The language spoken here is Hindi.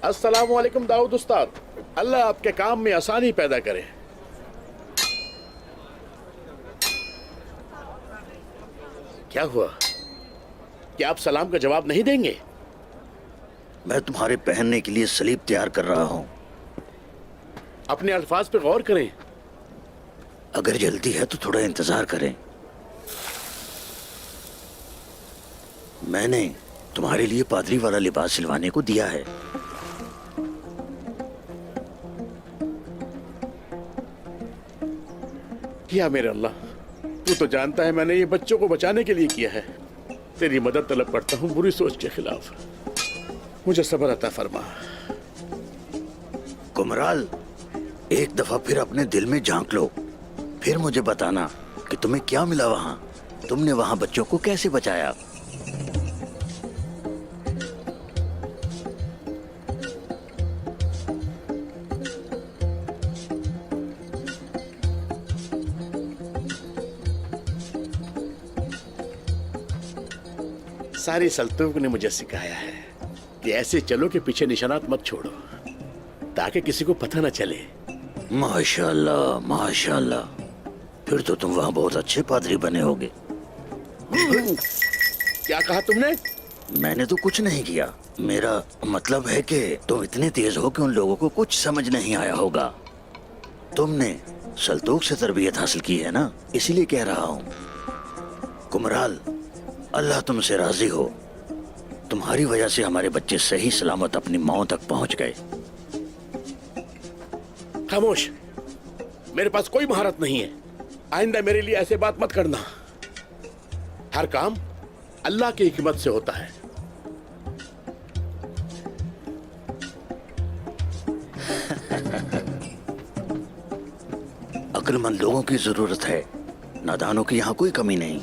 अस्सलामु अलैकुम दाऊद उस्ताद, अल्लाह आपके काम में आसानी पैदा करे। क्या हुआ? क्या आप सलाम का जवाब नहीं देंगे? मैं तुम्हारे पहनने के लिए सलीब तैयार कर रहा हूं। अपने अल्फाज पे गौर करें। अगर जल्दी है तो थोड़ा इंतजार करें। मैंने तुम्हारे लिए पादरी वाला लिबास सिलवाने को दिया है। किया मेरे अल्लाह, तू तो जानता है मैंने ये बच्चों को बचाने के लिए किया है। तेरी मदद तलब करता हूँ बुरी सोच के खिलाफ। मुझे सब्र अता फरमा। कुमराल, एक दफा फिर अपने दिल में झांक लो, फिर मुझे बताना कि तुम्हें क्या मिला वहां। तुमने वहां बच्चों को कैसे बचाया? सारी सल्तनत ने मुझे सिखाया है कि ऐसे चलो के पीछे निशानात मत छोड़ो ताकि किसी को पता न चले। माशाल्लाह माशाल्लाह, फिर तो तुम वहां बहुत अच्छे पादरी बने होगे। क्या कहा तुमने? मैंने तो कुछ नहीं किया। मेरा मतलब है कि तुम इतने तेज हो कि उन लोगों को कुछ समझ नहीं आया होगा। तुमने सल्तूक से तरबियत हासिल की है ना, इसीलिए कह रहा हूँ। कुमराल, अल्लाह तुमसे राजी हो। तुम्हारी वजह से हमारे बच्चे सही सलामत अपनी माओ तक पहुंच गए। खामोश, मेरे पास कोई महारत नहीं है। आइंदा मेरे लिए ऐसे बात मत करना। हर काम अल्लाह की हिकमत से होता है। अक्लमंद लोगों की जरूरत है, नादानों की यहाँ कोई कमी नहीं।